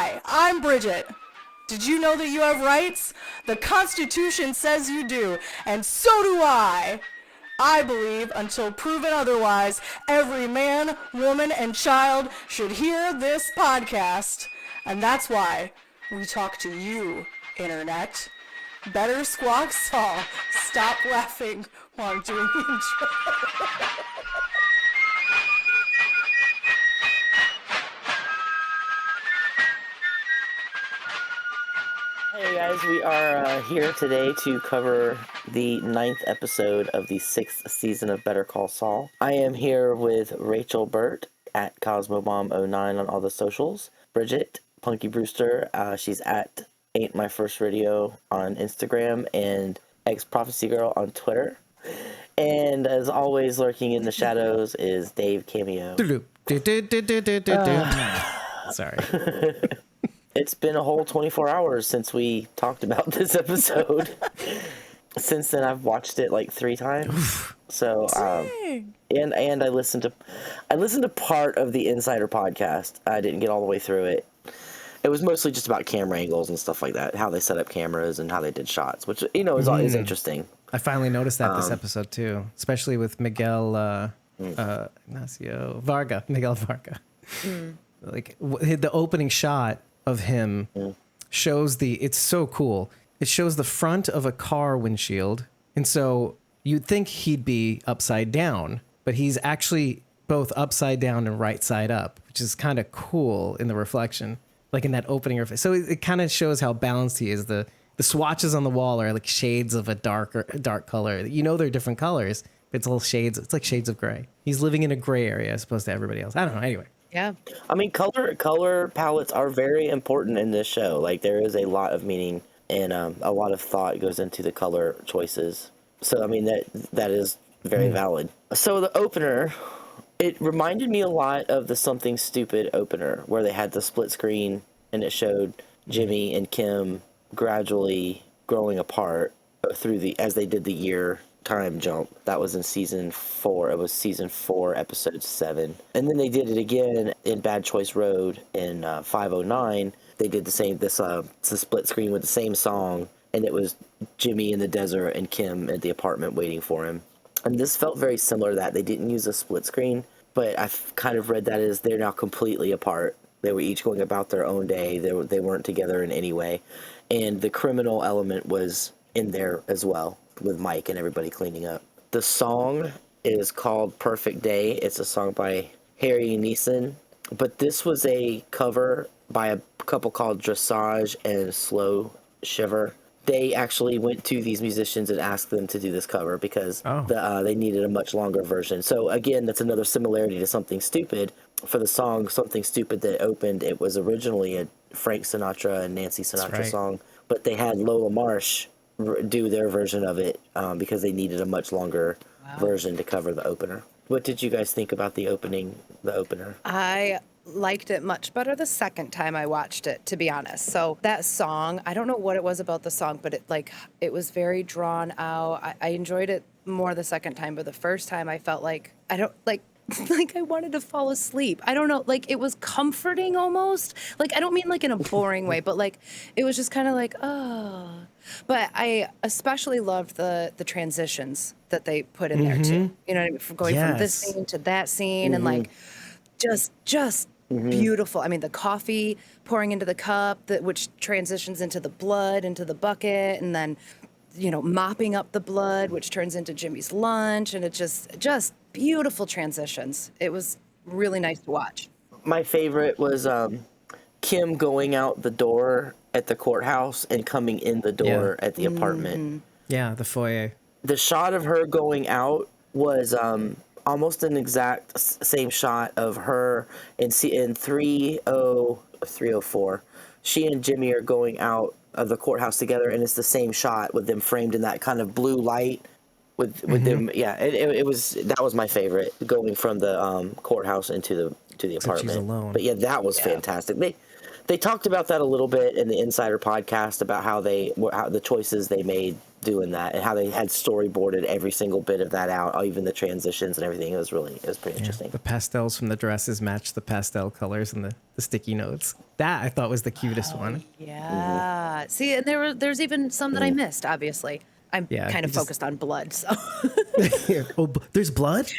Hi, I'm Bridget. Did you know that you have rights? The Constitution says you do, and so do I. I believe, until proven otherwise, every man, woman, and child should hear this podcast. And that's why we talk to you, Internet. Better squawk, Saul. Stop laughing while I'm doing the intro. Hey guys, we are here today to cover the 9th episode of the 6th season of Better Call Saul. I am here with Rachel Burt at CosmoBomb09 on all the socials. Bridget, Punky Brewster, she's at Ain't My First Radio on Instagram, and Ex-Prophecy Girl on Twitter. And as always, lurking in the shadows is Dave Cameo. Sorry. It's been a whole 24 hours since we talked about this episode. Since then, I've watched it like 3 times. So, and I listened to part of the Insider podcast. I didn't get all the way through it. It was mostly just about camera angles and stuff like that, how they set up cameras and how they did shots, which is interesting. I finally noticed that this episode too, especially with Miguel Ignacio Varga. Miguel Varga. Like the opening shot of him shows it's so cool. It shows the front of a car windshield. And so you'd think he'd be upside down, but he's actually both upside down and right side up, which is kind of cool in the reflection, like in that opening. So it kind of shows how balanced he is. The swatches on the wall are like shades of a dark color. They're different colors. But it's little shades. It's like shades of gray. He's living in a gray area as opposed to everybody else. I don't know. Anyway. Yeah. I mean, color palettes are very important in this show. Like, there is a lot of meaning and a lot of thought goes into the color choices. So, I mean, that is very valid. So the opener, it reminded me a lot of the Something Stupid opener, where they had the split screen and it showed Jimmy and Kim gradually growing apart as they did the year time jump. That was in season 4. It was season 4, episode 7. And then they did it again in Bad Choice Road in 509. They did the same, this split screen with the same song, and it was Jimmy in the desert and Kim at the apartment waiting for him. And this felt very similar to that. They didn't use a split screen, but I've kind of read that as they're now completely apart. They were each going about their own day. They weren't together in any way. And the criminal element was in there as well, with Mike and everybody cleaning up. The song is called Perfect Day. It's a song by Harry Neeson, but this was a cover by a couple called Dressage and Slow Shiver. They actually went to these musicians and asked them to do this cover because they needed a much longer version. So again, that's another similarity to Something Stupid. For the song Something Stupid that opened, it was originally a Frank Sinatra and Nancy Sinatra song, but they had Lola Marsh do their version of it because they needed a much longer version to cover the opener. What did you guys think about the opener? I liked it much better the second time I watched it, to be honest. So that song, I don't know what it was about the song, but it was very drawn out. I enjoyed it more the second time, but the first time I felt like like I wanted to fall asleep. I don't know, like it was comforting almost. Like I don't mean like in a boring way, but like it was just kind of like, oh. But I especially loved the transitions that they put in there too. You know what I mean? From going from this scene to that scene and like just beautiful. I mean, the coffee pouring into the cup, which transitions into the blood, into the bucket, and then mopping up the blood, which turns into Jimmy's lunch, and it just beautiful transitions. It was really nice to watch. My favorite was Kim going out the door at the courthouse and coming in the door at the apartment. Yeah, the foyer. The shot of her going out was almost an exact same shot of her in 304. She and Jimmy are going out of the courthouse together, and it's the same shot with them framed in that kind of blue light with them. Yeah, it was, that was my favorite, going from the courthouse into the apartment. Like she's alone. But yeah, that was fantastic. They talked about that a little bit in the Insider podcast about how the choices they made doing that, and how they had storyboarded every single bit of that out, even the transitions and everything. It was pretty interesting. The pastels from the dresses match the pastel colors and the sticky notes. That I thought was the cutest one. Yeah. See, and there's even some that I missed, obviously. I'm kind of focused on blood, so. Oh, there's blood?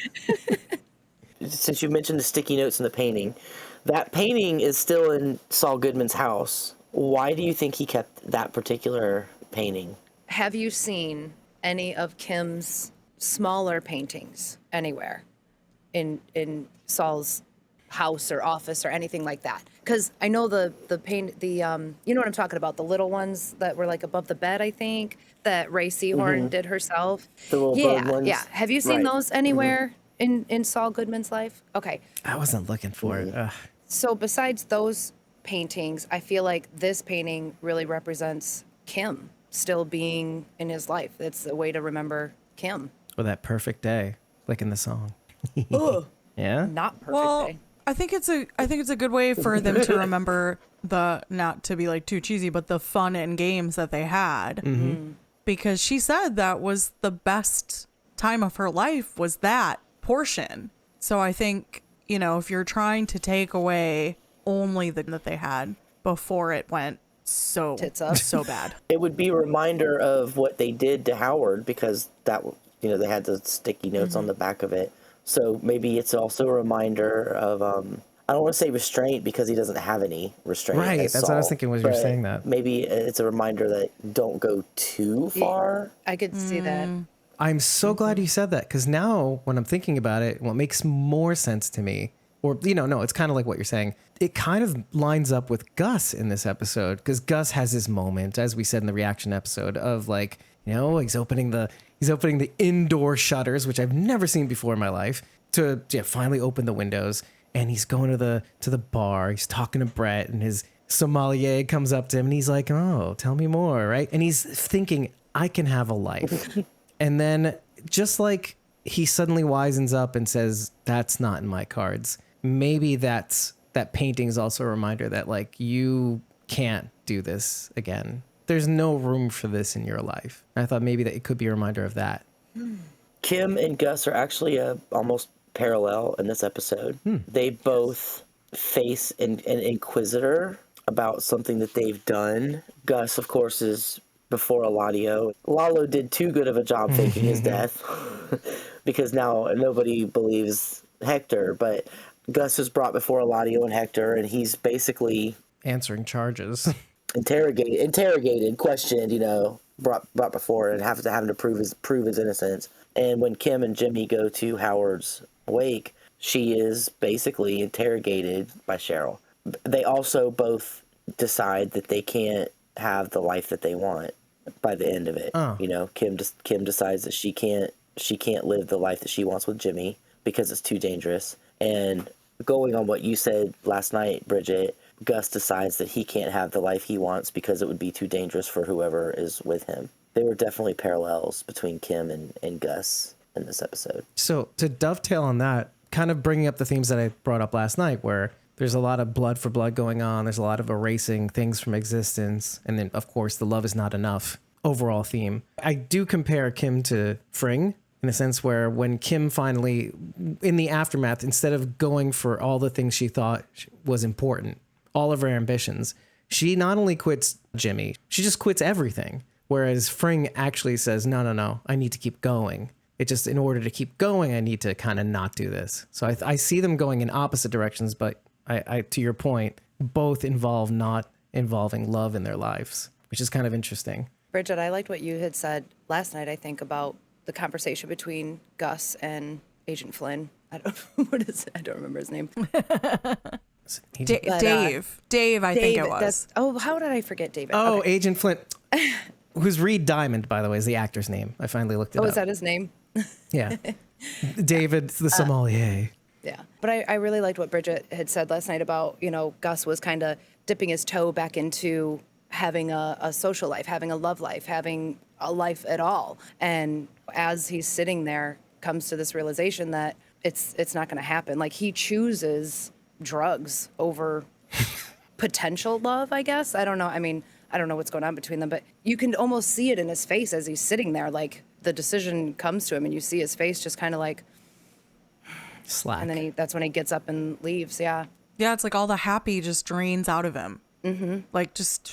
Since you mentioned the sticky notes and the painting, that painting is still in Saul Goodman's house. Why do you think he kept that particular painting? Have you seen any of Kim's smaller paintings anywhere in Saul's house or office or anything like that? Because I know the you know what I'm talking about, the little ones that were like above the bed, I think, that Ray Seahorn did herself. The little bird ones? Yeah. Have you seen those anywhere in Saul Goodman's life? Okay. I wasn't looking for it. Ugh. So besides those paintings, I feel like this painting really represents Kim still being in his life. It's a way to remember Kim. Or that perfect day, like in the song. Ugh. Yeah? Not perfect Well, day. I think it's a good way for them to remember the, not to be like too cheesy, but the fun and games that they had. Because she said that was the best time of her life, was that portion. So I think, you know, if you're trying to take away only the that they had before it went so Tits up. so bad. It would be a reminder of what they did to Howard, because that, you know, they had the sticky notes on the back of it. So maybe it's also a reminder of, I don't want to say restraint, because he doesn't have any restraint. Right, as that's what I was Saul, thinking when you were but saying that. Maybe it's a reminder that don't go too far. I could see that. I'm so glad you said that, because now when I'm thinking about it, what makes more sense to me, or, you know, no, it's kind of like what you're saying. It kind of lines up with Gus in this episode, because Gus has his moment, as we said in the reaction episode, of like, you know, he's opening the indoor shutters, which I've never seen before in my life, to finally open the windows. And he's going to the bar. He's talking to Brett, and his sommelier comes up to him, and he's like, "Oh, tell me more," right? And he's thinking, "I can have a life." And then, just like he suddenly wisens up and says, "That's not in my cards." Maybe that painting is also a reminder that, like, you can't do this again. There's no room for this in your life. And I thought maybe that it could be a reminder of that. Kim and Gus are actually almost parallel in this episode. They both face an inquisitor about something that they've done. Gus, of course, is before Eladio. Lalo did too good of a job faking his death because now nobody believes Hector, but Gus is brought before Eladio and Hector, and he's basically Answering charges. interrogated, questioned, you know, brought before, and having to prove his innocence. And when Kim and Jimmy go to Howard's wake, she is basically interrogated by Cheryl. They also both decide that they can't have the life that they want by the end of it. You know, Kim decides that she can't live the life that she wants with Jimmy because it's too dangerous. And going on what you said last night, Bridget, Gus decides that he can't have the life he wants because it would be too dangerous for whoever is with him. There were definitely parallels between Kim and Gus in this episode. So to dovetail on that, kind of bringing up the themes that I brought up last night, where there's a lot of blood for blood going on. There's a lot of erasing things from existence. And then, of course, the love is not enough overall theme. I do compare Kim to Fring in a sense where when Kim finally, in the aftermath, instead of going for all the things she thought was important, all of her ambitions, she not only quits Jimmy, she just quits everything. Whereas Fring actually says, no, I need to keep going. It just, in order to keep going, I need to kind of not do this. So I see them going in opposite directions, but I to your point, both involve not involving love in their lives, which is kind of interesting. Bridget, I liked what you had said last night, I think, about the conversation between Gus and Agent Flynn. I don't remember his name. Dave, I think it was. How did I forget David? Oh, Okay. Agent Flint, who's Reed Diamond, by the way, is the actor's name. I finally looked it up. Is that his name? Yeah. David, the sommelier. Yeah. But I really liked what Bridget had said last night about, you know, Gus was kind of dipping his toe back into having a social life, having a love life, having a life at all. And as he's sitting there, comes to this realization that it's not going to happen. Like, he chooses drugs over potential love, I guess. I don't know. I mean, I don't know what's going on between them, but you can almost see it in his face as he's sitting there. Like the decision comes to him and you see his face just kind of like Slack. And then that's when he gets up and leaves. Yeah. Yeah, it's like all the happy just drains out of him. Mm-hmm. Like just.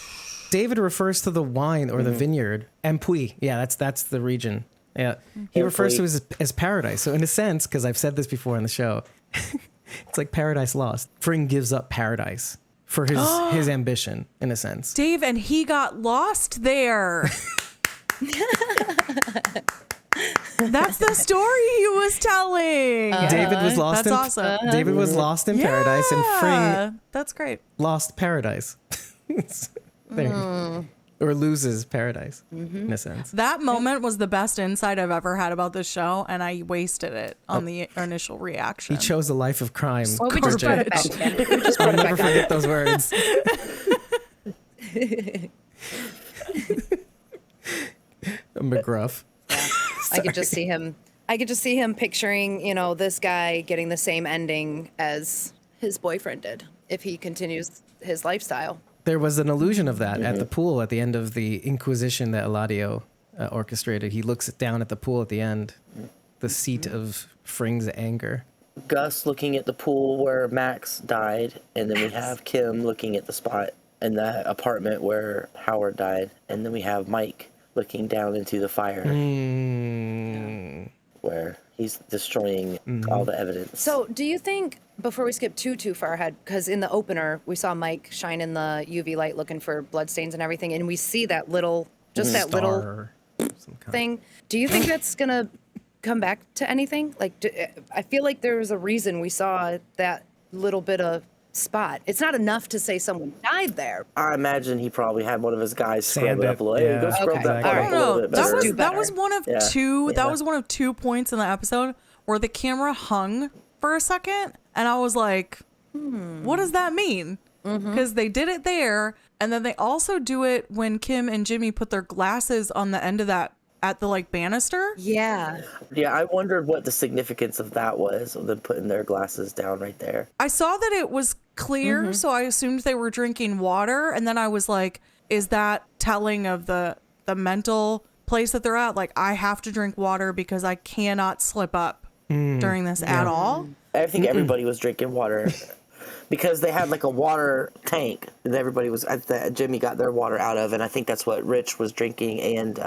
David refers to the wine or the vineyard, Empui. Yeah, that's the region. Yeah, he refers to it as paradise. So in a sense, because I've said this before on the show, it's like Paradise Lost. Fring gives up paradise for his ambition, in a sense. Dave, and he got lost there. That's the story he was telling. David was lost. That's awesome. David was lost in paradise, and Fring that's great. lost paradise. There. Or loses paradise, in a sense. That moment was the best insight I've ever had about this show, and I wasted it on the initial reaction. He chose a life of crime. Well, we just brought it back again. We just brought I'll it never back forget those words. McGruff. I could just see him. I could just see him picturing, this guy getting the same ending as his boyfriend did if he continues his lifestyle. There was an illusion of that at the pool at the end of the Inquisition that Eladio orchestrated. He looks down at the pool at the end, the seat of Fring's anger. Gus looking at the pool where Max died, and then we have Kim looking at the spot in the apartment where Howard died, and then we have Mike looking down into the fire where he's destroying all the evidence. So do you think, before we skip too far ahead, because in the opener we saw Mike shine in the UV light looking for bloodstains and everything, and we see that little, that little Star, some kind. thing. Do you think that's going to come back to anything? Like, I feel like there was a reason we saw that little bit of spot. It's not enough to say someone died there. I imagine he probably had one of his guys scrub Sand it it, up a little. yeah. Go scrub Okay. that part All up right. a little bit better. That was one of two. Yeah. That was one of 2 points in the episode where the camera hung for a second, and I was like, "What does that mean?" Because they did it there, and then they also do it when Kim and Jimmy put their glasses on the end of that at the banister. Yeah. Yeah, I wondered what the significance of that was, of them putting their glasses down right there. I saw that it was clear, so I assumed they were drinking water, and then I was like, "Is that telling of the mental place that they're at? Like, I have to drink water because I cannot slip up during this at all." I think everybody was drinking water because they had like a water tank that everybody was that Jimmy got their water out of, and I think that's what Rich was drinking. And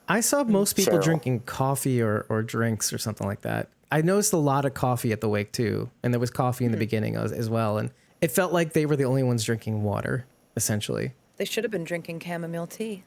I saw most people Cheryl. drinking coffee or drinks or something like that. I noticed a lot of coffee at the wake too, and there was coffee in the beginning as well, and it felt like they were the only ones drinking water, essentially. They should have been drinking chamomile tea.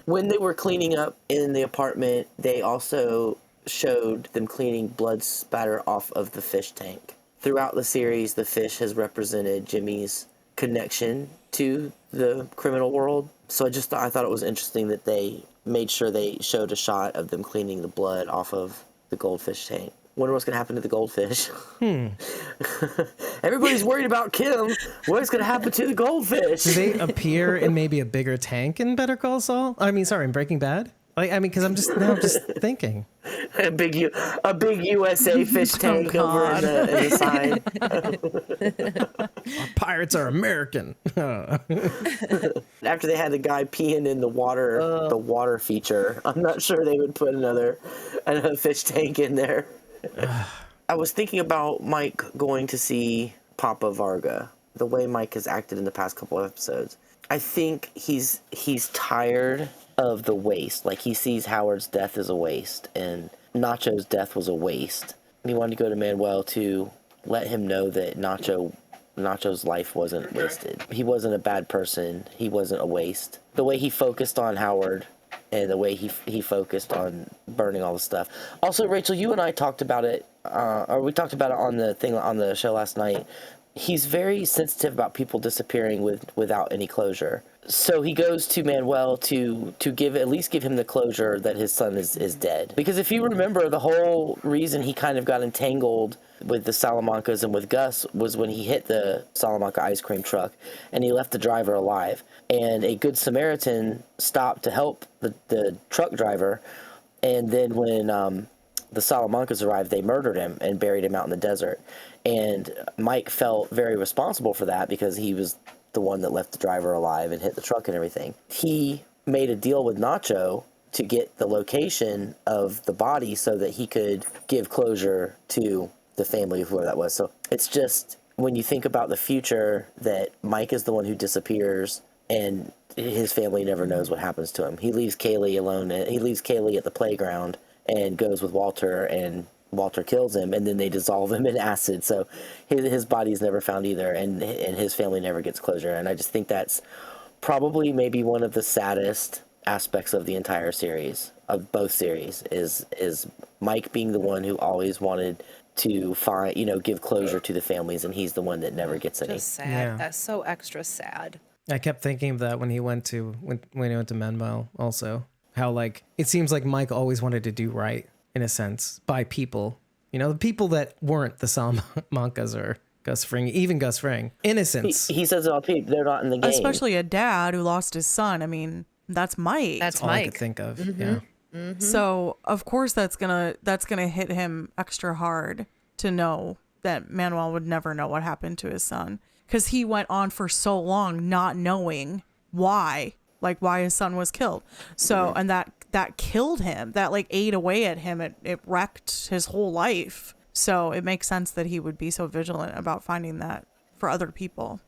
when they were cleaning up in the apartment, they also showed them cleaning blood spatter off of the fish tank. Throughout the series, the fish has represented Jimmy's connection to the criminal world. So I thought it was interesting that they made sure they showed a shot of them cleaning the blood off of the goldfish tank. Wonder what's going to happen to the goldfish. Everybody's worried about Kim. What's going to happen to the goldfish? Do they appear in maybe a bigger tank in Better Call Saul? In Breaking Bad? Because I'm just thinking. a big USA fish tank over in the side. Our pirates are American. After they had the guy peeing in the water feature, I'm not sure they would put another fish tank in there. I was thinking about Mike going to see Papa Varga, the way Mike has acted in the past couple of episodes. I think he's tired of the waste. Like, he sees Howard's death as a waste, and Nacho's death was a waste. He wanted to go to Manuel to let him know that Nacho's life wasn't wasted. He wasn't a bad person. He wasn't a waste. The way he focused on Howard and the way he focused on burning all the stuff. Also, Rachel, you and I talked about it, or we talked about it on the show last night. He's very sensitive about people disappearing without any closure. So he goes to Manuel to at least give him the closure that his son is dead. Because if you remember, the whole reason he kind of got entangled with the Salamancas and with Gus was when he hit the Salamanca ice cream truck and he left the driver alive. And a good Samaritan stopped to help the truck driver. And then when the Salamancas arrived, they murdered him and buried him out in the desert. And Mike felt very responsible for that because he was the one that left the driver alive and hit the truck and everything. He made a deal with Nacho to get the location of the body so that he could give closure to the family of whoever that was. So it's just, when you think about the future, that Mike is the one who disappears and his family never knows what happens to him. He leaves Kaylee alone. He leaves Kaylee at the playground and goes with Walter, and Walter kills him, and then they dissolve him in acid. So his body's never found either, and his family never gets closure. And I just think that's probably maybe one of the saddest aspects of the entire series, of both series, is Mike being the one who always wanted to find, give closure to the families, and he's the one that never gets any. Just sad. Yeah. That's so extra sad. I kept thinking of that when he went to Manuel also. How like it seems like Mike always wanted to do right in a sense by people. The people that weren't the Salamancas or Gus Fring, even Gus Fring. Innocents. He says it all people. They're not in the game. Especially a dad who lost his son. I mean, that's Mike. That's all I Mike. could think of. Yeah. So of course that's gonna hit him extra hard to know that Manuel would never know what happened to his son, because he went on for so long not knowing why his son was killed. So and that killed him. That like ate away at him. It wrecked his whole life. So it makes sense that he would be so vigilant about finding that for other people.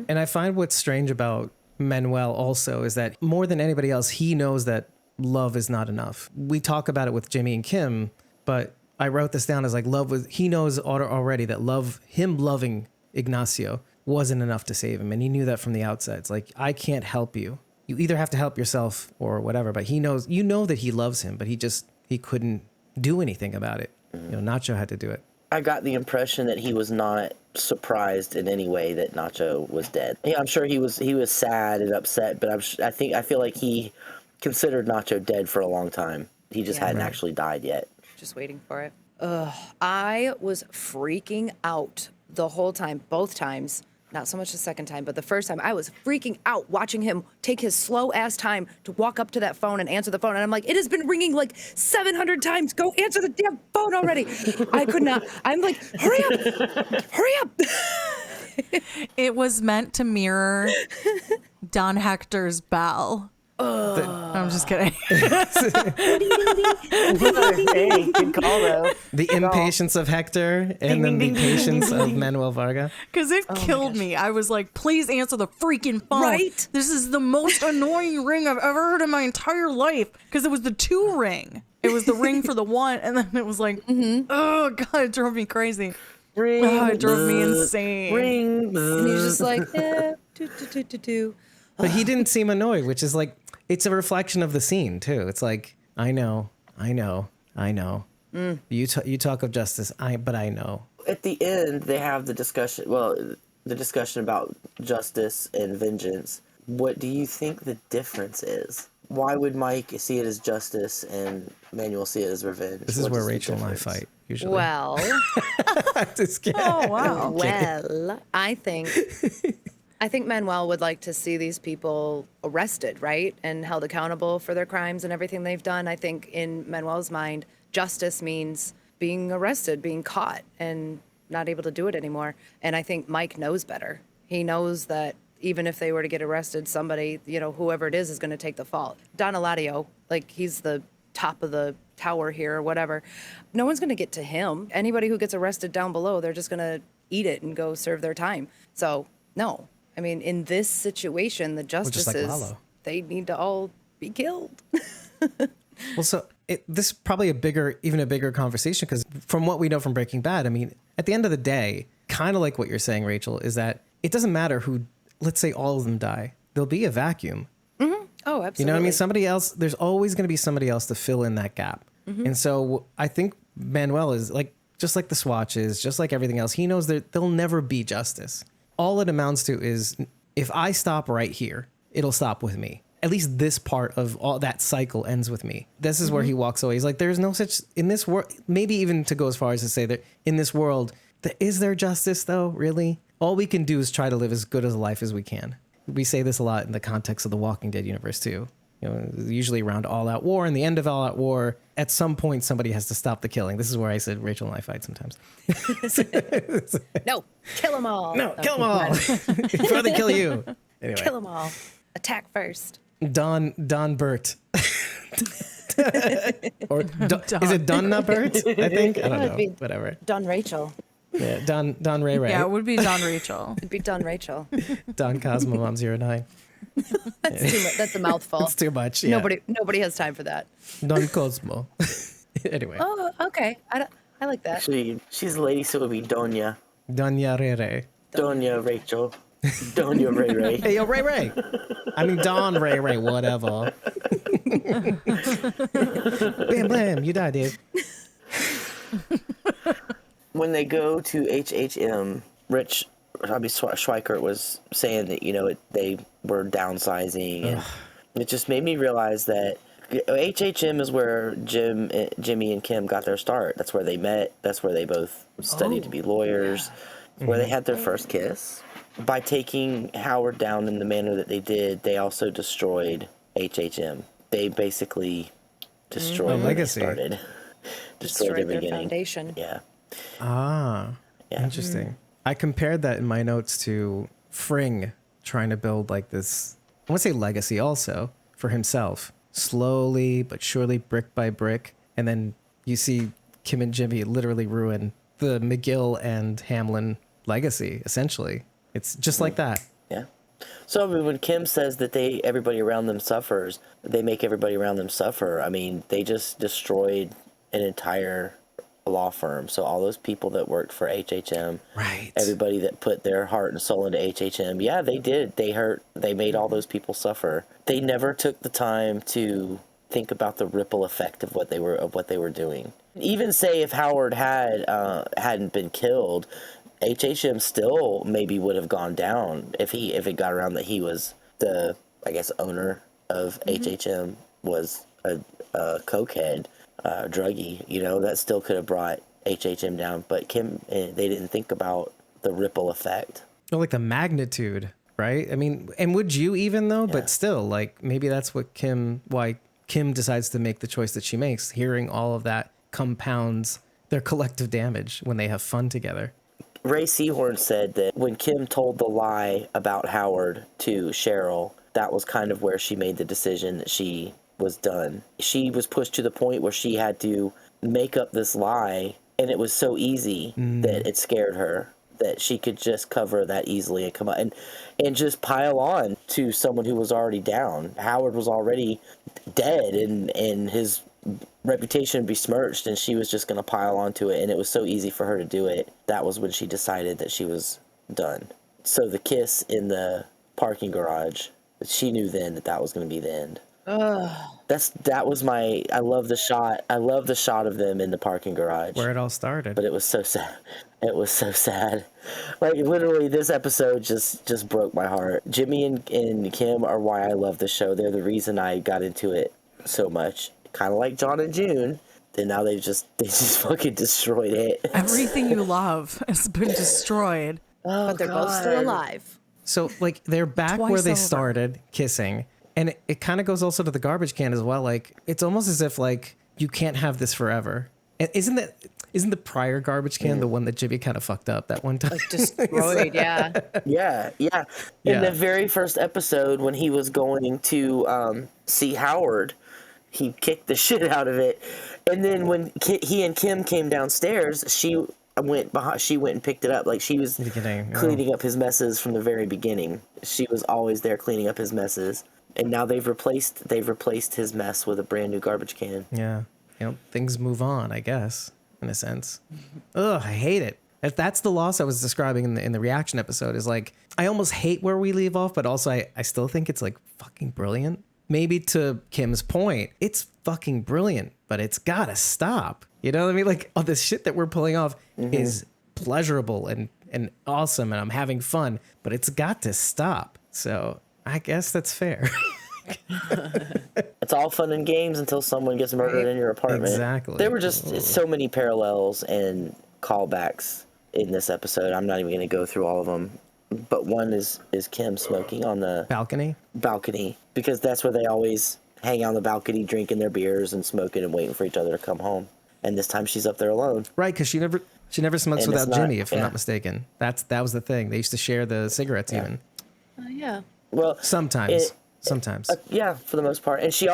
And I find what's strange about Manuel also is that more than anybody else, he knows that love is not enough. We talk about it with Jimmy and Kim, but I wrote this down as like he knows already that him loving Ignacio wasn't enough to save him. And he knew that from the outset. It's like, I can't help you. You either have to help yourself or whatever, but he knows, that he loves him, but he couldn't do anything about it. Nacho had to do it. I got the impression that he was not surprised in any way that Nacho was dead. Yeah, I'm sure he was sad and upset, but I feel like he considered Nacho dead for a long time. He just hadn't actually died yet. Just waiting for it. I was freaking out the whole time, both times. Not so much the second time, but the first time I was freaking out watching him take his slow ass time to walk up to that phone and answer the phone. And I'm like, it has been ringing like 700 times. Go answer the damn phone already. I could not. I'm like, hurry up. It was meant to mirror Don Hector's bell. I'm just kidding. Hey, good call though. The impatience of Hector and then the patience of Manuel Varga. Because it killed me. I was like, please answer the freaking phone. Right? This is the most annoying ring I've ever heard in my entire life. Because it was the 2 ring. It was the ring for the 1, and then it was like, oh God, it drove me crazy. Ring, it drove me insane. Ring, And he's just like, do. But he didn't seem annoyed, which is like, it's a reflection of the scene too. It's like, I know. You talk of justice, but I know. At the end, they have the discussion. Well, the discussion about justice and vengeance. What do you think the difference is? Why would Mike see it as justice and Manuel see it as revenge? This is where Rachel and I fight usually. Well, Just kidding. Oh, wow. well, I think Manuel would like to see these people arrested, right? And held accountable for their crimes and everything they've done. I think in Manuel's mind, justice means being arrested, being caught, and not able to do it anymore. And I think Mike knows better. He knows that even if they were to get arrested, somebody, whoever it is going to take the fault. Don Eladio, like he's the top of the tower here or whatever. No one's going to get to him. Anybody who gets arrested down below, they're just going to eat it and go serve their time. So, no. I mean, in this situation, the justices, Lalo. they need to all be killed. Well, so this is probably even a bigger conversation because from what we know from Breaking Bad, I mean, at the end of the day, kind of like what you're saying, Rachel, is that it doesn't matter who, let's say all of them die, there'll be a vacuum. Mm-hmm. Oh, absolutely. You know what I mean? Somebody else, there's always going to be somebody else to fill in that gap. Mm-hmm. And so I think Manuel is like, just like the Swatches, just like everything else, he knows that there'll never be justice. All it amounts to is if I stop right here, it'll stop with me. At least this part of all that cycle ends with me. This is where he walks away. He's like, there's no such in this world. Maybe even to go as far as to say that in this world, is there justice though? Really? All we can do is try to live as good as a life as we can. We say this a lot in the context of the Walking Dead universe too. You know, usually around All Out War and the end of All Out War, at some point somebody has to stop the killing. This is where I said Rachel and I fight sometimes. No, kill them all. No, kill them all before they kill you. Anyway, Kill them all. Attack first. Don Burt. Or is it Donna Burt? I think. I don't It'd know. be Whatever. Don Rachel. Yeah, Don Ray Ray. Yeah, it would be Don Rachel. It'd be Don Rachel. Don Cosmo Mom 09. That's too much. That's a mouthful. It's too much. Yeah. Nobody has time for that. Don Cosmo. Anyway. Oh, okay. I like that. Actually, she's a lady, so it would be Doña. Doña Ray Ray. Doña Rachel. Doña Ray Ray. Hey, yo, Ray Ray. I mean, Don Ray Ray, whatever. Bam, bam, you die, dude. When they go to HHM, Schweikert was saying that, they were downsizing. And it just made me realize that HHM is where Jimmy and Kim got their start. That's where they met. That's where they both studied to be lawyers. Yeah. Where they had their first kiss. By taking Howard down in the manner that they did, they also destroyed HHM. They basically destroyed where they started. Destroyed their beginning. Foundation. Yeah. Yeah. Interesting. I compared that in my notes to Fring trying to build like this, I want to say legacy also for himself, slowly but surely, brick by brick. And then you see Kim and Jimmy literally ruin the McGill and Hamlin legacy, essentially. It's just like that. Yeah. So I mean, when Kim says that everybody around them suffers, they make everybody around them suffer. I mean, they just destroyed an entire law firm. So all those people that worked for HHM, right? Everybody that put their heart and soul into HHM, yeah, they did. They made all those people suffer. They never took the time to think about the ripple effect of what they were doing. Even say if Howard hadn't been killed, HHM still maybe would have gone down if it got around that he was the, I guess, owner of HHM, was a cokehead, druggie. That still could have brought HHM down. But Kim, they didn't think about the ripple effect. Or like the magnitude, right? I mean, and would you even though? Yeah. But still, like maybe that's why Kim decides to make the choice that she makes. Hearing all of that compounds their collective damage when they have fun together. Ray Seahorn said that when Kim told the lie about Howard to Cheryl, that was kind of where she made the decision that she was done. She was pushed to the point where she had to make up this lie, and it was so easy that it scared her that she could just cover that easily and come out and just pile on to someone who was already down. Howard was already dead, and his reputation besmirched, and she was just going to pile onto it, and it was so easy for her to do it. That was when she decided that she was done. So the kiss in the parking garage, she knew then that was going to be the end. That was my, I love the shot of them in the parking garage where it all started, but it was so sad. Like literally this episode just broke my heart. Jimmy and Kim are why I love the show. They're the reason I got into it so much. Kind of like John and June. Then now they just fucking destroyed it. Everything you love has been destroyed. But they're both still alive. So like they're back Twice where they over. Started kissing. And it kind of goes also to the garbage can as well. Like it's almost as if like you can't have this forever. And isn't the prior garbage can the one that Jimmy kind of fucked up that one time? Like destroyed, yeah. Yeah. In the very first episode when he was going to see Howard, he kicked the shit out of it. And then when he and Kim came downstairs, she went and picked it up. Like she was cleaning up his messes from the very beginning. She was always there cleaning up his messes. And now they've replaced his mess with a brand new garbage can. Yeah. Things move on, I guess, in a sense. Ugh, I hate it. That's the loss I was describing in the reaction episode, is like, I almost hate where we leave off, but also I still think it's like fucking brilliant. Maybe to Kim's point, it's fucking brilliant, but it's gotta stop. You know what I mean? Like, all this shit that we're pulling off is pleasurable and awesome, and I'm having fun, but it's got to stop. So I guess that's fair. It's all fun and games until someone gets murdered in your apartment. Exactly. There were just so many parallels and callbacks in this episode. I'm not even going to go through all of them. But one is Kim smoking on the balcony, because that's where they always hang out on the balcony drinking their beers and smoking and waiting for each other to come home. And this time she's up there alone. Right, because she never smokes And without it's not- Jimmy, if I'm yeah. not mistaken. That was the thing. They used to share the cigarettes even. Yeah. Well, Sometimes. yeah, for the most part. And she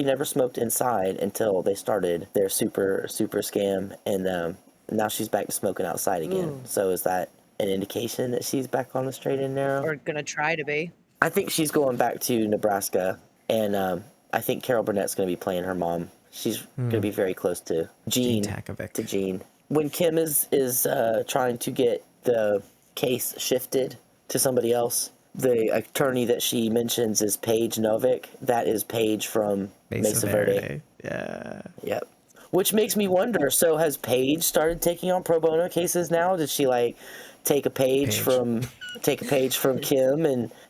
never smoked inside until they started their super scam, and now she's back to smoking outside again. So is that an indication that she's back on the straight and narrow? Or gonna try to be. I think she's going back to Nebraska, and I think Carol Burnett's going to be playing her mom. She's going to be very close to Jean. Takovic. Jean. When Kim is trying to get the case shifted to somebody else, the attorney that she mentions is Paige Novick. That is Paige from Mesa Verde. Yeah. Yep. Which makes me wonder, so has Paige started taking on pro bono cases now? Did she like take a page from Kim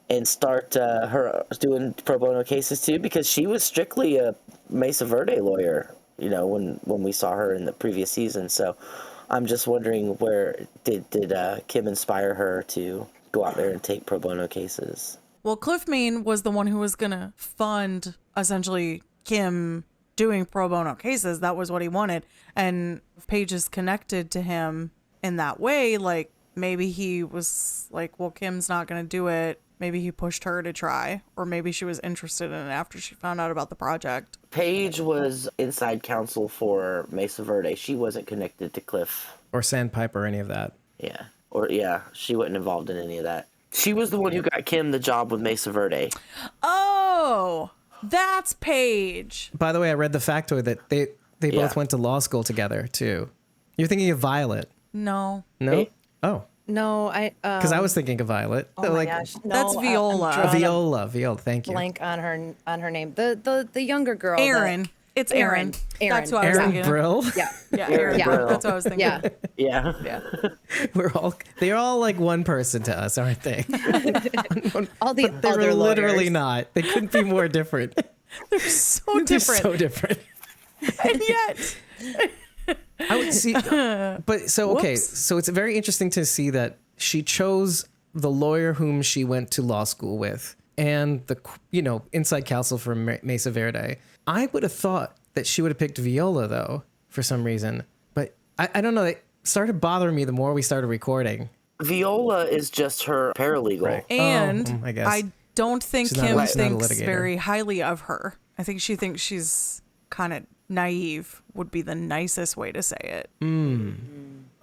and start her doing pro bono cases too? Because she was strictly a Mesa Verde lawyer, when we saw her in the previous season. So I'm just wondering, where did Kim inspire her to go out there and take pro bono cases? Well, Cliff Main was the one who was going to fund essentially Kim doing pro bono cases. That was what he wanted. And if Paige is connected to him in that way, like maybe he was like, well, Kim's not going to do it. Maybe he pushed her to try, or maybe she was interested in it after she found out about the project. Paige was inside counsel for Mesa Verde. She wasn't connected to Cliff. Or Sandpiper or any of that. Yeah. She wasn't involved in any of that. She was the one who got Kim the job with Mesa Verde. Oh, that's Paige. By the way, I read the factoid that they both went to law school together too. You're thinking of Violet. No. No? Hey. Oh. No, Because I was thinking of Violet. Oh my gosh. No, That's Viola. Viola, thank you. Blank on her name. The younger girl. Aaron. It's Aaron. Aaron. That's what I was Aaron thinking. Brill. Yeah. Yeah, Aaron. Yeah. Brill. That's what I was thinking. Yeah. Yeah. They're all like one person to us, aren't they? All the They other were literally lawyers. not. They couldn't be more different. They're so They're different. so different. And yet. I would see, but so okay, Whoops. so it's very interesting to see that she chose the lawyer whom she went to law school with, and the inside counsel for Mesa Verde. I would have thought that she would have picked Viola though, for some reason, but I don't know. It started bothering me the more we started recording. Viola is just her paralegal. Right. And I guess. I don't think She's not Kim a thinks litigator. very highly of her. I think she thinks she's kind of naive, would be the nicest way to say it.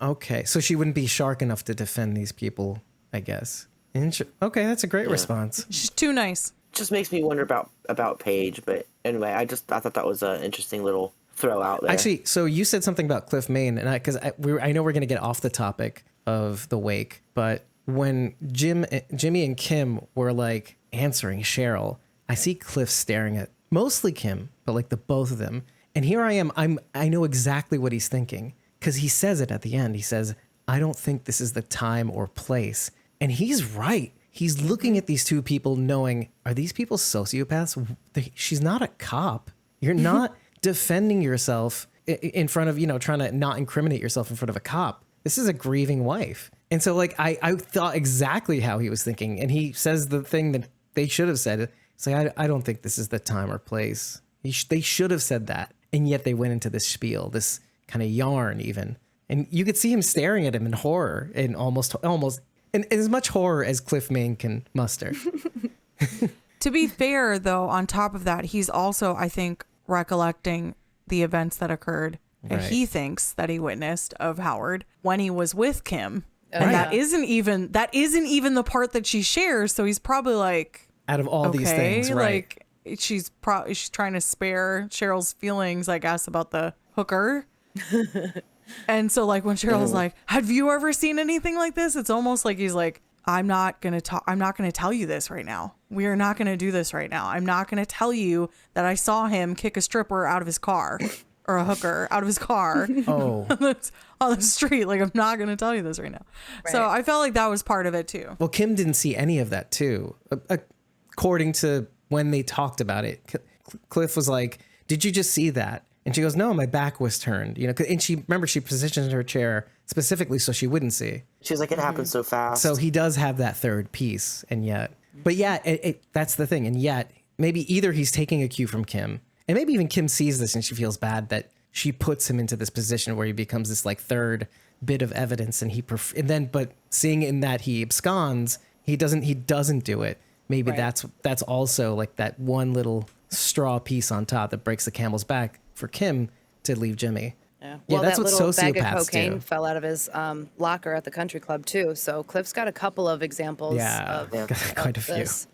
Okay, so she wouldn't be shark enough to defend these people, I guess. Okay, that's a great response. She's too nice. Just makes me wonder about Paige. But anyway, I thought that was an interesting little throw out there. Actually, so you said something about Cliff Main, and I know we're going to get off the topic of the wake, but when Jimmy and Kim were like answering Cheryl, I see Cliff staring at mostly Kim, but like the both of them. And here I am. I know exactly what he's thinking, because he says it at the end. He says, "I don't think this is the time or place," and he's right. He's looking at these two people, knowing, are these people sociopaths? She's not a cop. You're not defending yourself in front of, trying to not incriminate yourself in front of a cop. This is a grieving wife. And so like, I thought exactly how he was thinking. And he says the thing that they should have said. It's like, I don't think this is the time or place. They should have said that. And yet they went into this spiel, this kind of yarn even. And you could see him staring at him in horror, and almost and as much horror as Cliff Main can muster. To be fair, though, on top of that, he's also, I think, recollecting the events that occurred, and Right. he thinks that he witnessed of Howard when he was with Kim, and Right. that isn't even the part that she shares. So he's probably like, Out of all these things, right? like she's trying to spare Cheryl's feelings, I guess, about the hooker. And so like when Cheryl's like, have you ever seen anything like this? It's almost like he's like, I'm not going to tell you this right now. We are not going to do this right now. I'm not going to tell you that I saw him kick a stripper out of his car or a hooker out of his car Oh, on the street. Like, I'm not going to tell you this right now. So Right. I felt like that was part of it too. well, Kim didn't see any of that too. According to when they talked about it, Cliff was like, "Did you just see that?" And she goes, "No, my back was turned." And she positioned her chair specifically so she wouldn't see. She's like, it happened so fast. So he does have that third piece, and yet, but yeah, that's the thing. And yet maybe either he's taking a cue from Kim, and maybe even Kim sees this and she feels bad that she puts him into this position where he becomes this like third bit of evidence, and but seeing in that he absconds, he doesn't do it. Maybe Right. that's also like that one little straw piece on top that breaks the camel's back for Kim to leave Jimmy. Yeah, That's that what little bag of sociopaths cocaine do. fell out of his locker at the country club too. So Cliff's got a couple of examples. Yeah, of, quite a of few. this.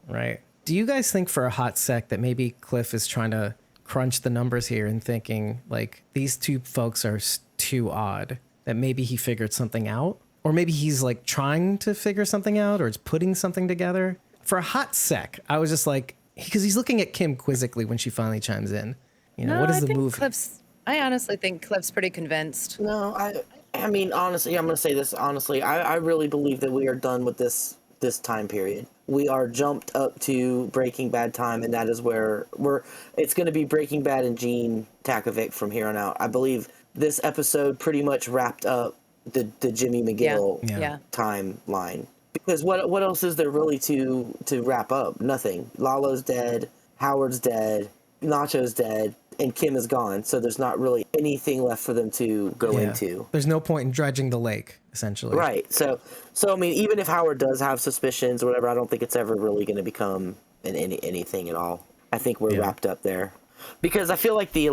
Right. Do you guys think for a hot sec that maybe Cliff is trying to crunch the numbers here and thinking like these two folks are too odd, that maybe he figured something out? Or maybe he's like trying to figure something out, or it's putting something together? For a hot sec, I was just like, because he's looking at Kim quizzically when she finally chimes in. You know, No, what is I the think move? I honestly think Cliff's pretty convinced. No, I mean, honestly, I'm going to say this honestly. I really believe that we are done with this time period. We are jumped up to Breaking Bad time, and that is where it's going to be Breaking Bad and Gene Takovic from here on out. I believe this episode pretty much wrapped up the Jimmy McGill Yeah. timeline. Because what else is there really to wrap up? Nothing. Lalo's dead, Howard's dead, Nacho's dead, and Kim is gone. So there's not really anything left for them to go into. There's no point in dredging the lake, essentially. Right. So I mean, even if Howard does have suspicions or whatever, I don't think it's ever really going to become anything at all. I think we're wrapped up there. Because I feel like the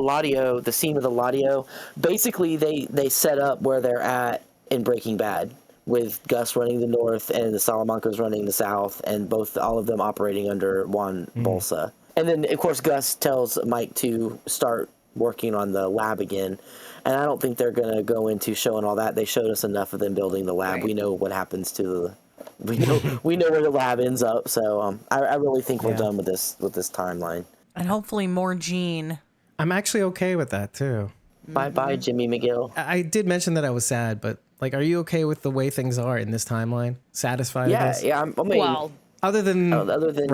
scene of the Eladio, basically they set up where they're at in Breaking Bad, with Gus running the north and the Salamancas running the south, and all of them operating under Juan Bolsa. And then, of course, Gus tells Mike to start working on the lab again. And I don't think they're going to go into showing all that. They showed us enough of them building the lab. Right. We know what happens to we know where the lab ends up. So I really think we're done with this timeline. And hopefully more Gene. I'm actually okay with that too. Bye, Jimmy McGill. I did mention that I was sad, but like, are you okay with the way things are in this timeline? Satisfied with this? Yeah. I mean, Well, Other than other than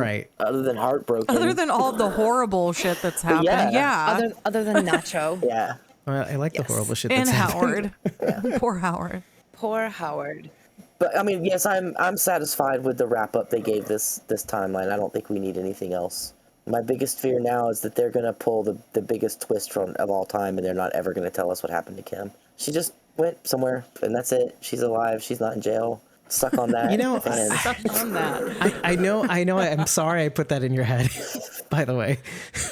heartbroken. Other than all the horrible shit that's happened. Yeah. other than Nacho. Yeah. I like the horrible shit And that's happened. Howard. Poor Howard. Poor Howard. But I mean, yes, I'm satisfied with the wrap up they gave this timeline. I don't think we need anything else. My biggest fear now is that they're gonna pull the biggest twist of all time, and they're not ever gonna tell us what happened to Kim. She just went somewhere, and that's it. She's alive. She's not in jail. Stuck on that. You know, and On that. I know. I'm sorry I put that in your head, by the way,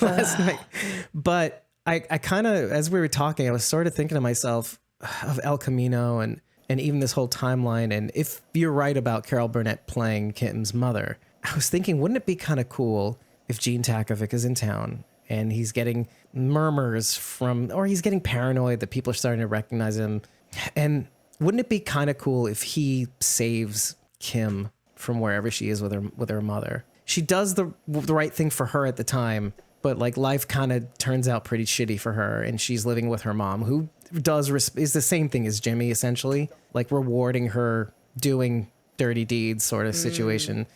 last night. But I kind of, as we were talking, I was sort of thinking to myself of El Camino and even this whole timeline. And if you're right about Carol Burnett playing Kim's mother, I was thinking, wouldn't it be kind of cool if Gene Takovic is in town and he's getting murmurs or he's getting paranoid that people are starting to recognize him? And wouldn't it be kind of cool if he saves Kim from wherever she is with her mother? She does the right thing for her at the time, but like life kind of turns out pretty shitty for her, and she's living with her mom, who is the same thing as Jimmy, essentially, like rewarding her doing dirty deeds sort of situation,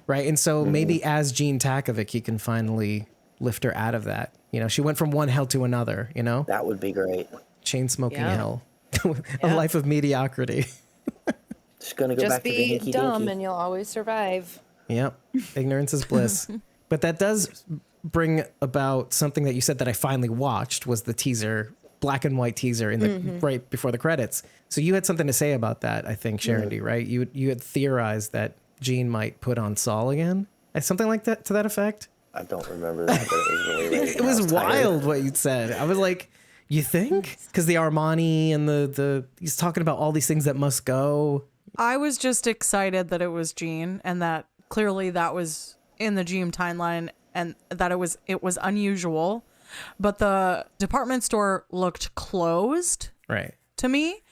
right? And so maybe as Gene Takovic, he can finally lift her out of that. You know, she went from one hell to another. You know, that would be great. chain smoking Yeah. hell, a life of mediocrity. Just gonna go Just back to the be hinky dumb dinky. and you'll always survive. Yep. Ignorance is bliss. But that does bring about something that you said that I finally watched, was the teaser, black and white teaser in the right before the credits. So you had something to say about that, I think, Sharon, right? You had theorized that Gene might put on Saul again. Something like that, to that effect. I don't remember that, but it was really late. It was wild what you said. I was like, you think? Because the Armani and the he's talking about all these things that must go. I was just excited that it was Gene, and that clearly that was in the Gene timeline, and that it was unusual. But the department store looked closed Right. to me,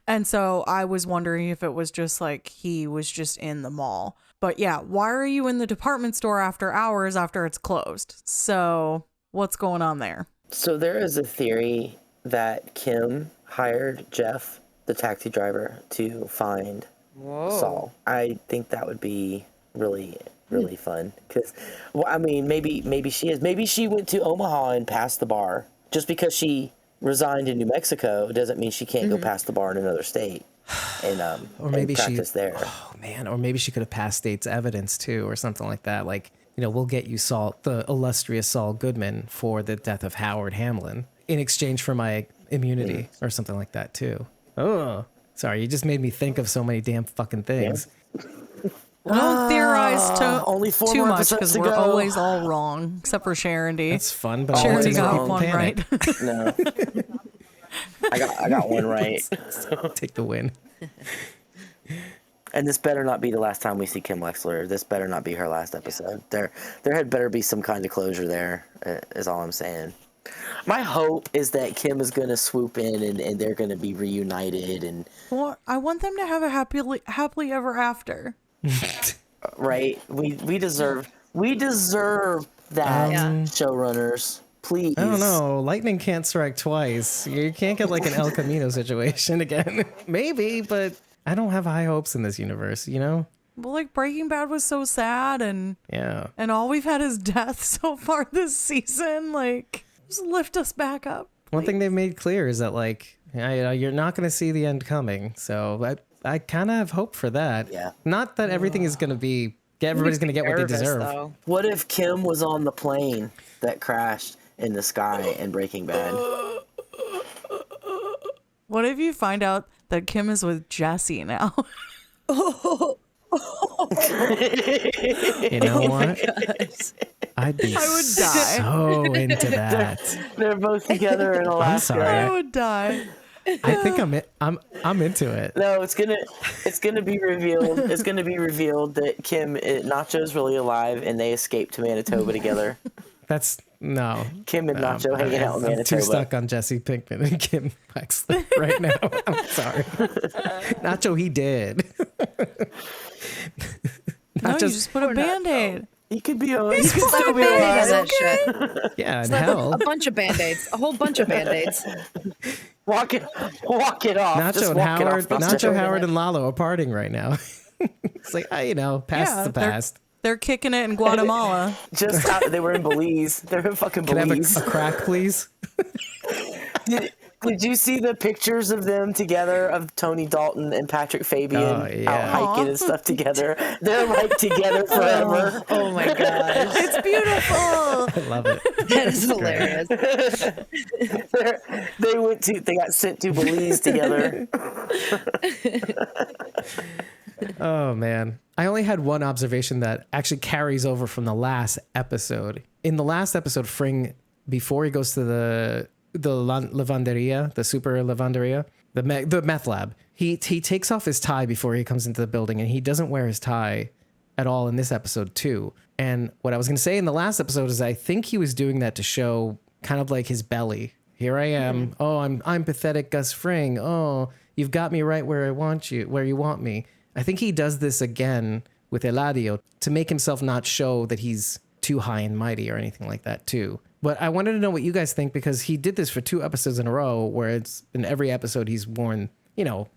and so I was wondering if it was just like he was just in the mall. But yeah, why are you in the department store after hours after it's closed? So what's going on there? So there is a theory that Kim hired Jeff, the taxi driver, to find Saul. I think that would be really, really fun. Because, well, I mean, maybe she is. Maybe she went to Omaha and passed the bar. Just because she resigned in New Mexico doesn't mean she can't go past the bar in another state and Or maybe and practice there. Oh man, or maybe she could have passed state's evidence too, or something like that. Like we'll get you Saul, the illustrious Saul Goodman, for the death of Howard Hamlin in exchange for my immunity or something like that too. Oh, sorry. You just made me think of so many damn fucking things. We don't theorize only 4 too more much episodes because to we're go. always all wrong, except for Sharon D. That's fun, but Sharon D always got people one panic. right. No. I got one right. Take the win. And this better not be the last time we see Kim Wexler. This better not be her last episode. There had better be some kind of closure there, is all I'm saying. My hope is that Kim is going to swoop in and they're going to be reunited. And Well, I want them to have a happily ever after. right? We deserve that, showrunners. Please. I don't know. Lightning can't strike twice. You can't get like an El Camino situation again. Maybe, but I don't have high hopes in this universe, Well, like Breaking Bad was so sad, and all we've had is death so far this season. Like, just lift us back up. One thing they've made clear is that like you're not going to see the end coming. So I kind of have hope for that. Yeah. Not that everything is going to be everybody's going to get what they deserve. Though. What if Kim was on the plane that crashed in the sky in Breaking Bad? What if you find out that Kim is with Jesse now? You know what? I would die. so into that. They're both together in I'm Alaska. sorry. I would die. I think I'm into it. No, it's gonna be revealed. It's gonna be revealed that Nacho's really alive and they escaped to Manitoba together. That's no. Kim and Nacho hanging out in I'm Manitoba. too stuck on Jesse Pinkman and Kim Wexler right now. I'm sorry. Nacho, he did. No, you just put a Band-Aid. He could be. He Slap could still a be Band-Aid on alive. that shit. Yeah, in Slap hell. a bunch of Band-Aids. A whole bunch of Band-Aids. Walk it off. Nacho Just and walk it Howard, off. Nacho, Howard, and Lalo are partying right now. It's like, past the past. They're kicking it in Guatemala. Just out, they were in Belize. They're in fucking Can I have Belize. a crack, please? Did you see the pictures of them together, of Tony Dalton and Patrick Fabian out hiking and stuff together? They're like together forever. Oh my gosh. It's beautiful. I love it. That is hilarious. They got sent to Belize together. Oh man, I only had one observation that actually carries over from the last episode. In the last episode, Fring, before he goes to the lavanderia, the super lavanderia, the meth lab, he takes off his tie before he comes into the building, and he doesn't wear his tie at all in this episode too. And what I was going to say in the last episode is I think he was doing that to show kind of like his belly. Here I am. Oh, I'm pathetic Gus Fring. Oh, you've got me right where where you want me. I think he does this again with Eladio to make himself not show that he's too high and mighty or anything like that too. But I wanted to know what you guys think, because he did this for 2 episodes in a row where it's in every episode he's worn,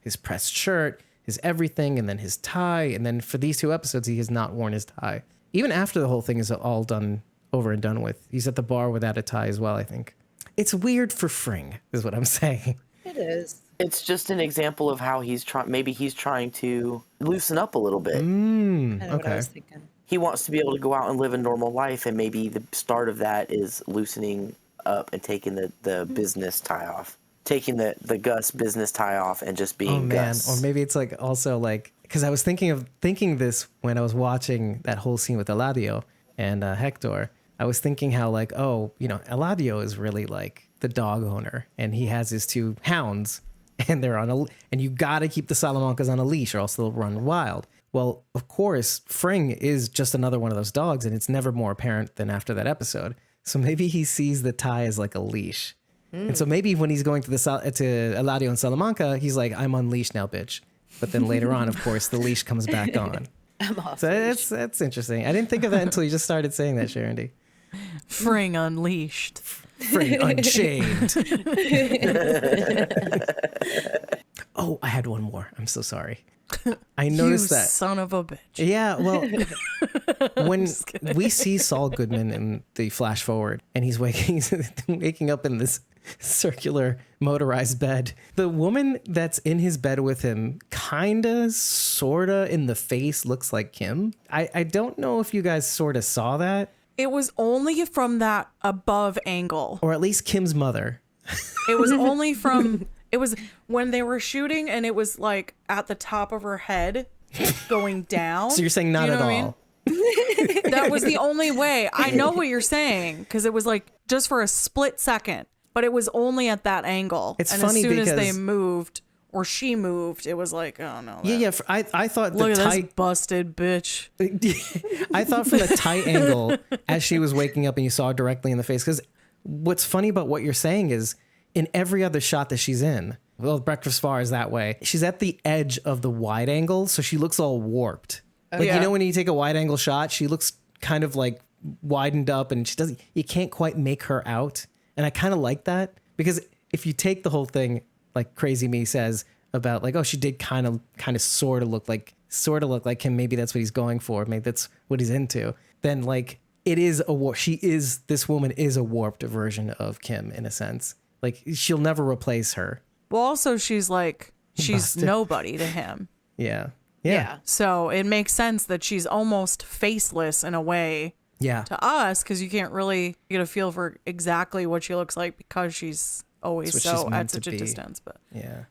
his pressed shirt, his everything, and then his tie. And then for these 2 episodes, he has not worn his tie. Even after the whole thing is all done over and done with. He's at the bar without a tie as well, I think. It's weird for Fring, is what I'm saying. It is. It's just an example of how maybe he's trying to loosen up a little bit. I know what I Okay. was thinking. He wants to be able to go out and live a normal life, and maybe the start of that is loosening up and taking the business tie off. Taking the Gus business tie off and just being Gus. Or maybe it's like also like, because I was thinking this when I was watching that whole scene with Eladio and Hector. I was thinking how like, Eladio is really like the dog owner, and he has his 2 hounds, and they're and you got to keep the Salamancas on a leash or else they'll run wild. Well, of course, Fring is just another one of those dogs, and it's never more apparent than after that episode. So maybe he sees the tie as like a leash. And so maybe when he's going to Eladio and Salamanca, he's like, I'm on leash now, bitch. But then later on, of course, the leash comes back on. I'm off. So that's interesting. I didn't think of that until you just started saying that, Sharon D. Fring unleashed. Fring unchained. Oh, I had one more. I'm so sorry. I noticed You that. son of a bitch. Yeah, well, when we see Saul Goodman in the flash forward, and he's waking up in this circular motorized bed, the woman that's in his bed with him kinda, sorta in the face looks like Kim. I don't know if you guys sorta saw that. It was only from that above angle. Or at least Kim's mother. It was only from, it was when they were shooting and it was like at the top of her head going down. So you're saying not at all? That was the only way. I know what you're saying because it was like just for a split second, but it was only at that angle. It's and funny as soon as they because- moved or she moved, it was like, oh no. Yeah. I thought Look the at this tight. busted bitch. I thought from the tight angle as she was waking up and you saw her directly in the face. Because what's funny about what you're saying is in every other shot that she's in, well, Breakfast Bar is that way. She's at the edge of the wide angle, so she looks all warped. Like, Yeah. you know, when you take a wide angle shot, she looks kind of like widened up and she doesn't, you can't quite make her out. And I kind of like that because if you take the whole thing, like Crazy Me says about like, oh, she did kind of sort of look like him. Maybe that's what he's going for. Maybe that's what he's into. Then like it is this woman is a warped version of Kim in a sense. Like she'll never replace her. Well, also she's Busted. nobody to him. Yeah. So it makes sense that she's almost faceless in a way Yeah. to us because you can't really get a feel for exactly what she looks like because she's always That's what she's so meant at to such a be. distance. But Yeah.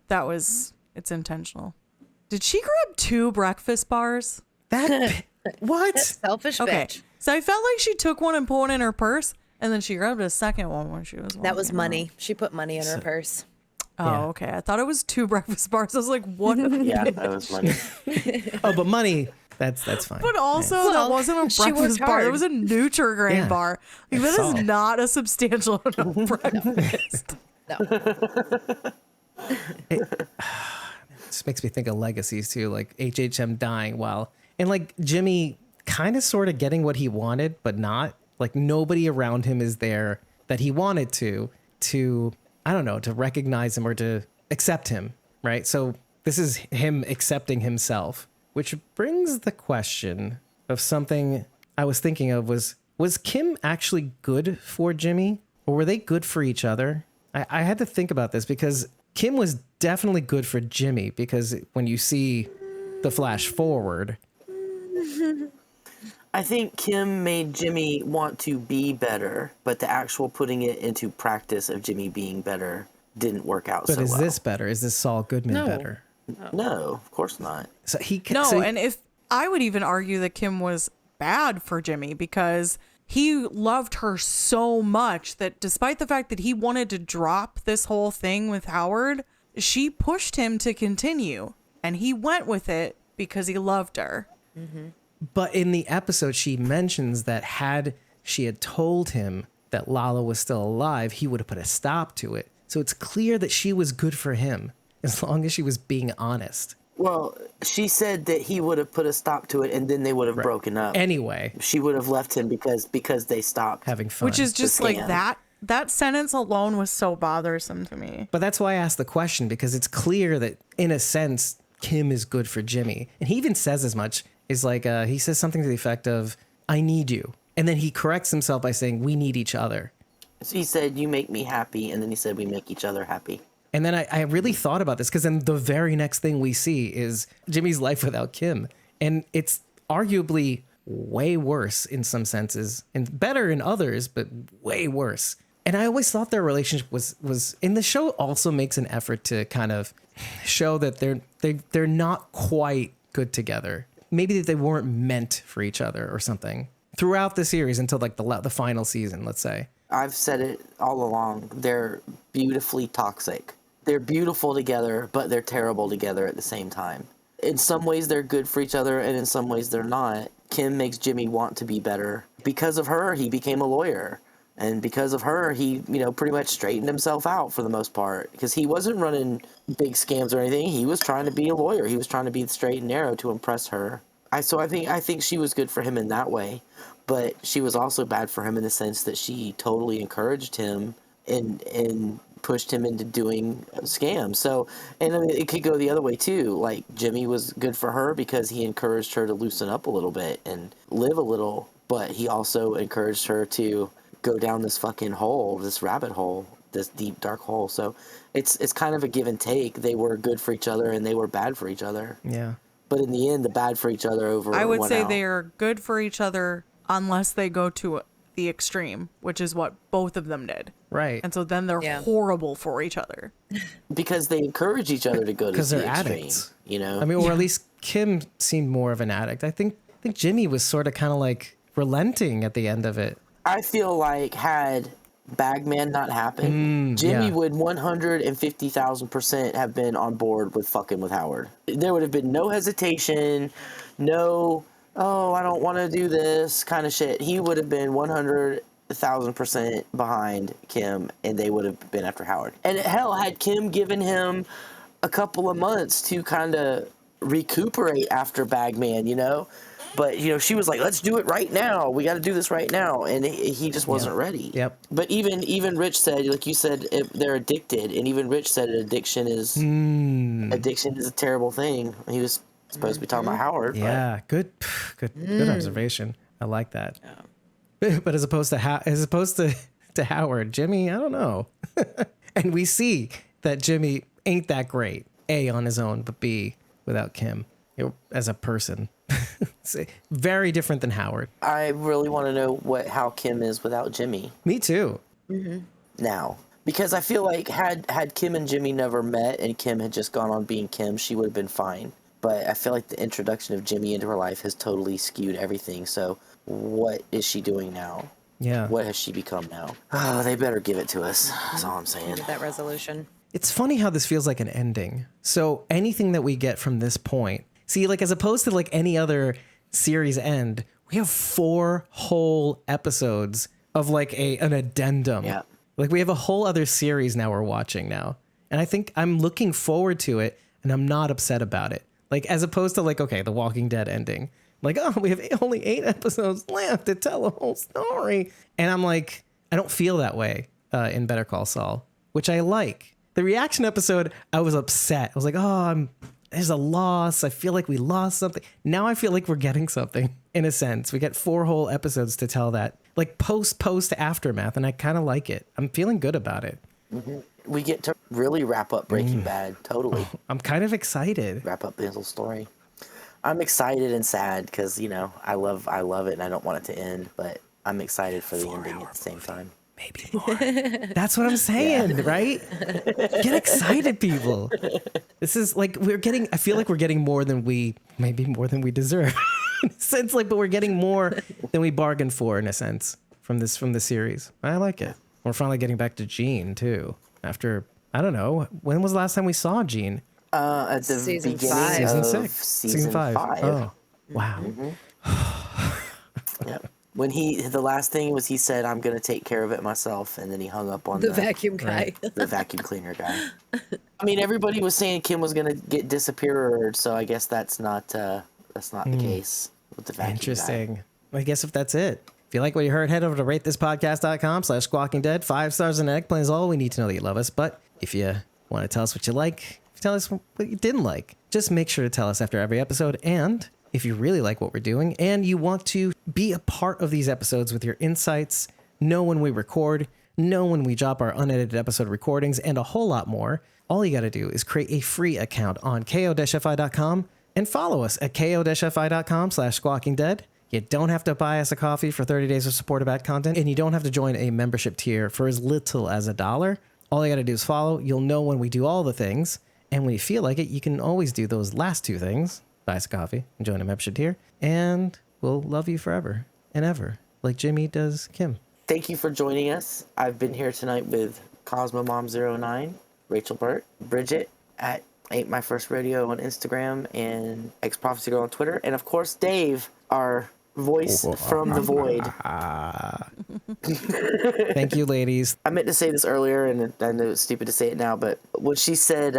it's intentional. Did she grab 2 breakfast bars? That what? Selfish Okay. bitch. So I felt like she took one and put one in her purse and then she grabbed a second one when she was That was walking money. She put money in her purse. Oh, Yeah. okay. I thought it was 2 breakfast bars. I was like, what? Yeah, that was money. Oh, but money. That's fine. But also, Well, that wasn't a she worked breakfast bar. That hard. was a Nutri-Grain Yeah. bar. Like, that Saul. is not a substantial enough breakfast. No. This makes me think of legacies too, like HHM dying and like Jimmy kind of sort of getting what he wanted, but not. Like nobody around him is there that he wanted to I don't know, to recognize him or to accept him, right? So this is him accepting himself, which brings the question of something I was thinking of was Kim actually good for Jimmy or were they good for each other? I had to think about this because Kim was definitely good for Jimmy because when you see the flash forward. I think Kim made Jimmy want to be better, but the actual putting it into practice of Jimmy being better didn't work out But so is well. this better? Is this Saul Goodman No. better? No, of course not. So And if I would even argue that Kim was bad for Jimmy because he loved her so much that despite the fact that he wanted to drop this whole thing with Howard, she pushed him to continue and he went with it because he loved her. But in the episode, she mentions that had she had told him that Lala was still alive, he would have put a stop to it. So it's clear that she was good for him as long as she was being honest. Well, she said that he would have put a stop to it and then they would have broken up. Anyway, She would have left him because they stopped. having fun. Which is just like scam. that sentence alone was so bothersome to me. But that's why I asked the question, because it's clear that, in a sense, Kim is good for Jimmy. And he even says as much. Is like, he says something to the effect of, I need you. And then he corrects himself by saying, we need each other. So he said, you make me happy, and then he said, we make each other happy. And then I really thought about this, because then the very next thing we see is Jimmy's life without Kim. And it's arguably way worse in some senses, and better in others, but way worse. And I always thought their relationship was and the show also makes an effort to kind of show that they're not quite good together. Maybe that they weren't meant for each other or something throughout the series until like the final season, let's say. I've said it all along. They're beautifully toxic. They're beautiful together, but they're terrible together at the same time. In some ways, they're good for each other, and in some ways, they're not. Kim makes Jimmy want to be better. Because of her, he became a lawyer. And because of her, he, pretty much straightened himself out for the most part. Because he wasn't running big scams or anything. He was trying to be a lawyer. He was trying to be straight and narrow to impress her. I think she was good for him in that way. But she was also bad for him in the sense that she totally encouraged him and pushed him into doing scams. So, and I mean, it could go the other way too. Like, Jimmy was good for her because he encouraged her to loosen up a little bit and live a little. But he also encouraged her to go down this fucking hole, this rabbit hole, this deep dark hole. So it's kind of a give and take. They were good for each other and they were bad for each other. Yeah. But in the end, the bad for each other over. I would say out. they are good for each other unless they go to the extreme, which is what both of them did. Right. And so then they're horrible for each other. Because they encourage each other to go to the they're extreme. addicts. You know? I mean, or at least Kim seemed more of an addict. I think Jimmy was sort of kind of like relenting at the end of it. I feel like had Bagman not happened, Jimmy would 150,000% have been on board with fucking with Howard. There would have been no hesitation, no, oh, I don't want to do this kind of shit. He would have been 100,000% behind Kim, and they would have been after Howard. And hell, had Kim given him a couple of months to kind of recuperate after Bagman, you know? But, you know, she was like, let's do it right now. We got to do this right now. And he just wasn't ready. Yep. But even Rich said, like you said, they're addicted. And even Rich said addiction is a terrible thing. He was supposed to be talking about Howard. Yeah, good observation. I like that. Yeah. But as opposed to Howard, Jimmy, I don't know. And we see that Jimmy ain't that great. A, on his own, but B, without Kim, as a person. Very different than Howard. I really want to know how Kim is without Jimmy. Me too. Now, because I feel like had Kim and Jimmy never met and Kim had just gone on being Kim, she would have been fine. But I feel like the introduction of Jimmy into her life has totally skewed everything. So what is she doing now? Yeah. What has she become now? Oh, they better give it to us. That's all I'm saying. Get that resolution. It's funny how this feels like an ending. So anything that we get from this point, see, like as opposed to like any other series end, we have 4 whole episodes of like an addendum. Yeah. Like we have a whole other series now we're watching now. And I think I'm looking forward to it and I'm not upset about it. Like as opposed to like, okay, The Walking Dead ending. Like, oh, we have only 8 episodes left to tell a whole story. And I'm like, I don't feel that way in Better Call Saul, which I like. The reaction episode, I was upset. I was like, oh, there's a loss. I feel like we lost something. Now I feel like we're getting something in a sense. We get 4 whole episodes to tell that, like post aftermath. And I kind of like it. I'm feeling good about it. Mm-hmm. We get to really wrap up Breaking Bad. Totally. I'm kind of excited. Wrap up the whole story. I'm excited and sad because, you know, I love it and I don't want it to end, but I'm excited for the ending at the same time. Maybe more. That's what I'm saying, right? Get excited, people. This is like I feel like we're getting more than we deserve. In a sense, like, but we're getting more than we bargained for in a sense from the series. I like it. We're finally getting back to Gene too. After, I don't know, when was the last time we saw Gene? At the Season beginning 5. Season of 6. Season 5. Oh, wow. Yep. When the last thing was he said, I'm going to take care of it myself. And then he hung up on The vacuum guy. the vacuum cleaner guy. I mean, everybody was saying Kim was going to get disappeared. So I guess that's not the case with the vacuum Interesting. guy. I guess if that's it. If you like what you heard, head over to ratethispodcast.com/squawkingdead. 5 stars and an eggplant is all we need to know that you love us. But if you want to tell us what you like, tell us what you didn't like, just make sure to tell us after every episode. And if you really like what we're doing and you want to be a part of these episodes with your insights, know when we record, know when we drop our unedited episode recordings, and a whole lot more, all you got to do is create a free account on ko-fi.com and follow us at ko-fi.com/squawkingdead. You don't have to buy us a coffee for 30 days of supportive ad content, and you don't have to join a membership tier for as little as $1. All you got to do is follow. You'll know when we do all the things, and when you feel like it, you can always do those last 2 things. Buy us a coffee and join a membership tier, and we'll love you forever and ever, like Jimmy does Kim. Thank you for joining us. I've been here tonight with CosmoMom09, Rachel Burt, Bridget at Ain't My First Radio on Instagram, and Ex-Prophecy Girl on Twitter, and of course Dave, our voice from the void. Thank you, ladies. I meant to say this earlier, and I know it's stupid to say it now, but when she said,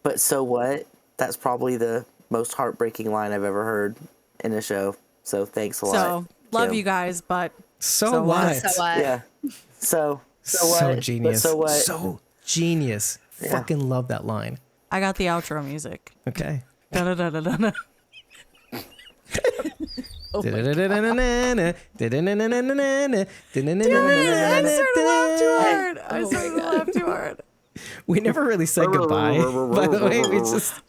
but so what, that's probably the most heartbreaking line I've ever heard in a show. So thanks a lot. So love Kim. you guys, but So what? So what? Yeah. So what? So genius. But so what? So genius. Yeah. Fucking love that line. I got the outro music. Okay. Da-da-da-da-da. I started to laugh too hard. I started to laugh too hard. We never really said goodbye. By the way, we just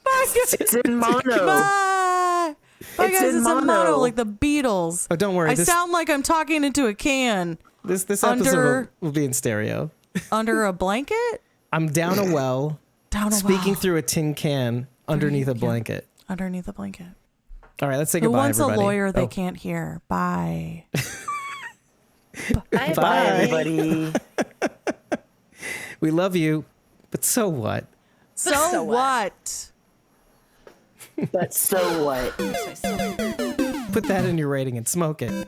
It's in mono. Bye. Bye, It's guys. in It's in mono, mono. like the Beatles. Oh, don't worry. I sound like I'm talking into a can This under- episode will be in stereo. under a blanket. I'm down a well, Down a speaking well. through a tin can underneath a blanket. Underneath a blanket. All right, let's say Who goodbye, wants everybody. a lawyer they Oh, can't hear? Bye. Bye, Bye. everybody. We love you, but so what? So what? But so what? Put that in your rating and smoke it.